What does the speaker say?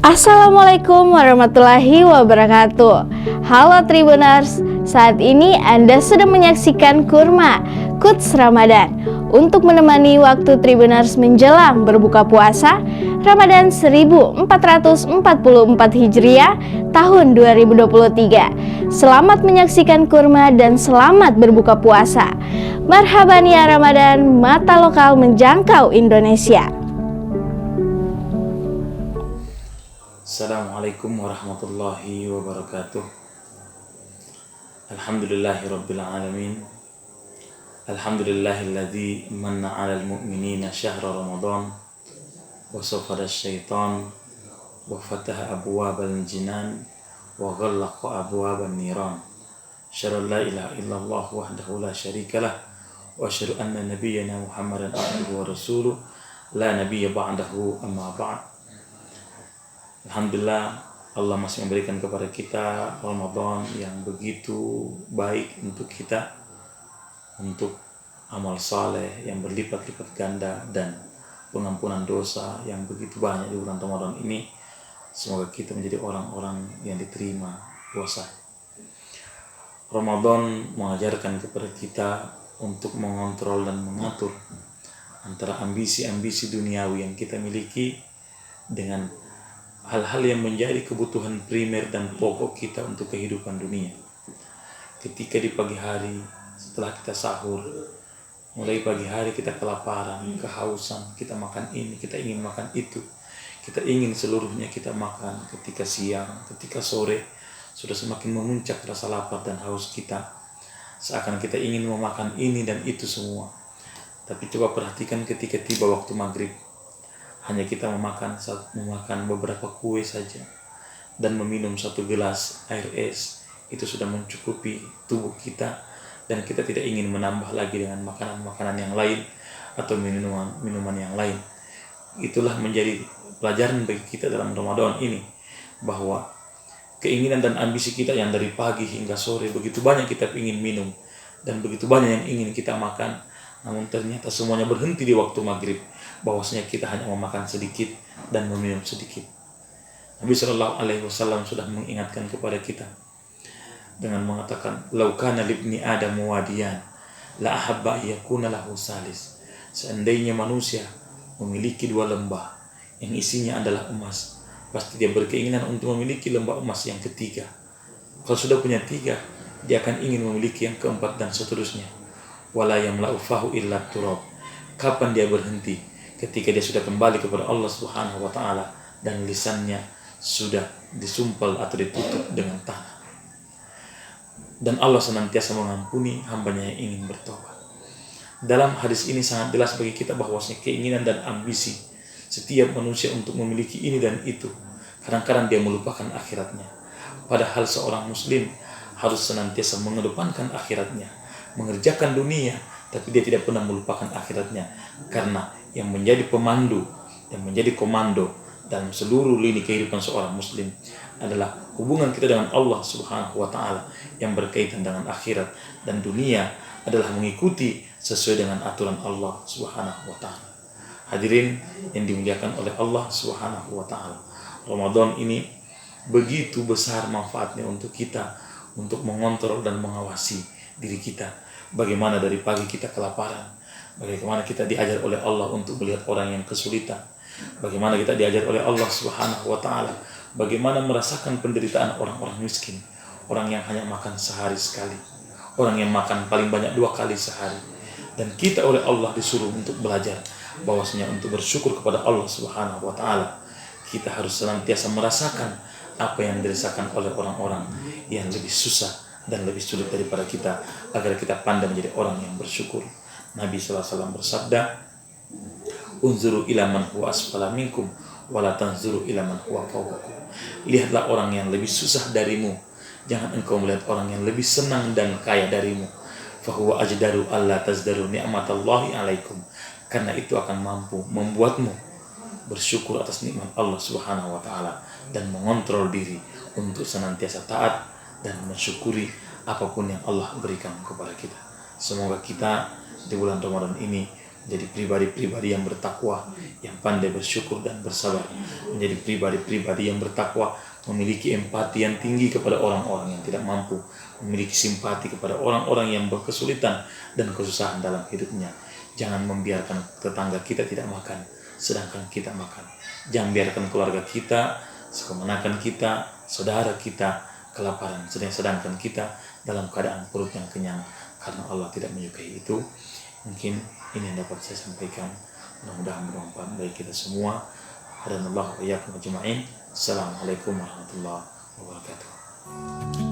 Assalamualaikum warahmatullahi wabarakatuh. Halo Tribuners, saat ini Anda sedang menyaksikan Kurma Quotes Ramadan untuk menemani waktu Tribuners menjelang berbuka puasa Ramadan 1444 Hijriah tahun 2023. Selamat menyaksikan Kurma dan selamat berbuka puasa. Marhaban ya Ramadan, mata lokal menjangkau Indonesia. Assalamualaikum warahmatullahi wabarakatuh. Alhamdulillahi rabbil alamin. Alhamdulillahilladzi manna 'alal mu'minina syahra ramadan wa safara syaitan wa fataha abwabal jinan wa ghallaqa abwaban niran. Asyhadu an la ilaha illallah wahdahu la syarikalah wa asyhadu anna nabiyyana Muhammadan abduhu wa rasuluh la nabiyya ba'dahu amma ba'd. Alhamdulillah, Allah masih memberikan kepada kita Ramadan yang begitu baik untuk kita, untuk amal saleh yang berlipat-lipat ganda dan pengampunan dosa yang begitu banyak di bulan Ramadan ini. Semoga kita menjadi orang-orang yang diterima puasa. Ramadan mengajarkan kepada kita untuk mengontrol dan mengatur antara ambisi-ambisi duniawi yang kita miliki dengan hal-hal yang menjadi kebutuhan primer dan pokok kita untuk kehidupan dunia. Ketika di pagi hari setelah kita sahur, mulai pagi hari kita kelaparan, kehausan, kita makan ini, kita ingin makan itu, kita ingin seluruhnya kita makan. Ketika siang, ketika sore, sudah semakin memuncak rasa lapar dan haus kita, seakan kita ingin memakan ini dan itu semua. Tapi coba perhatikan ketika tiba waktu maghrib, hanya kita memakan beberapa kue saja dan meminum satu gelas air es, itu sudah mencukupi tubuh kita, dan kita tidak ingin menambah lagi dengan makanan-makanan yang lain atau minuman yang lain. Itulah menjadi pelajaran bagi kita dalam Ramadan ini, bahwa keinginan dan ambisi kita yang dari pagi hingga sore begitu banyak kita ingin minum dan begitu banyak yang ingin kita makan, namun ternyata semuanya berhenti di waktu maghrib, bahwasanya kita hanya memakan sedikit dan meminum sedikit. Nabi Shallallahu Alaihi Wasallam sudah mengingatkan kepada kita dengan mengatakan, "Lau kana libni Adam wadiyan, la ahabba yakuna lahu salis." Seandainya manusia memiliki dua lembah yang isinya adalah emas, pasti dia berkeinginan untuk memiliki lembah emas yang ketiga. Kalau sudah punya tiga, dia akan ingin memiliki yang keempat dan seterusnya. Wala yamla'u fahu illa turab. Kapan dia berhenti? Ketika dia sudah kembali kepada Allah Subhanahu wa taala dan lisannya sudah disumpal atau ditutup dengan tanah. Dan Allah senantiasa mengampuni hambanya yang ingin bertobat. Dalam hadis ini sangat jelas bagi kita bahwasanya keinginan dan ambisi setiap manusia untuk memiliki ini dan itu, kadang-kadang dia melupakan akhiratnya. Padahal seorang muslim harus senantiasa mengedepankan akhiratnya, mengerjakan dunia, tapi dia tidak pernah melupakan akhiratnya, karena yang menjadi pemandu, yang menjadi komando dalam seluruh lini kehidupan seorang muslim adalah hubungan kita dengan Allah Subhanahu wa taala yang berkaitan dengan akhirat, dan dunia adalah mengikuti sesuai dengan aturan Allah Subhanahu wa taala. Hadirin yang dimuliakan oleh Allah Subhanahu wa taala, Ramadan ini begitu besar manfaatnya untuk kita, untuk mengontrol dan mengawasi diri kita. Bagaimana dari pagi kita kelaparan, bagaimana kita diajar oleh Allah untuk melihat orang yang kesulitan, bagaimana kita diajar oleh Allah Subhanahu wa taala bagaimana merasakan penderitaan orang-orang miskin, orang yang hanya makan sehari sekali, orang yang makan paling banyak 2 kali sehari. Dan kita oleh Allah disuruh untuk belajar bahwasanya untuk bersyukur kepada Allah Subhanahu wa taala, kita harus senantiasa merasakan apa yang dirasakan oleh orang-orang yang lebih susah dan lebih sulit daripada kita, agar kita pandai menjadi orang yang bersyukur. Nabi SAW bersabda, "Unzuru ila man huwa asfala minkum wa la tanzuru ila man huwa fawqakum." Lihatlah orang yang lebih susah darimu, jangan engkau melihat orang yang lebih senang dan kaya darimu. Fahuwa ajdaru alla tazdaru ni'matallahi alaikum. Karena itu akan mampu membuatmu bersyukur atas nikmat Allah Subhanahu wa taala dan mengontrol diri untuk senantiasa taat dan mensyukuri apapun yang Allah berikan kepada kita. Semoga kita di bulan Ramadan ini menjadi pribadi-pribadi yang bertakwa, yang pandai bersyukur dan bersabar, menjadi pribadi-pribadi yang bertakwa, memiliki empati yang tinggi kepada orang-orang yang tidak mampu, memiliki simpati kepada orang-orang yang berkesulitan dan kesusahan dalam hidupnya. Jangan membiarkan tetangga kita tidak makan sedangkan kita makan. Jangan biarkan keluarga kita, kemenakan kita, saudara kita kelaparan sedangkan kita dalam keadaan perut yang kenyang, karena Allah tidak menyukai itu. Mungkin ini yang dapat saya sampaikan, mudah-mudahan bermanfaat bagi kita semua. Hadanallahu wa iyyakum ajma'in. Assalamualaikum warahmatullahi wabarakatuh.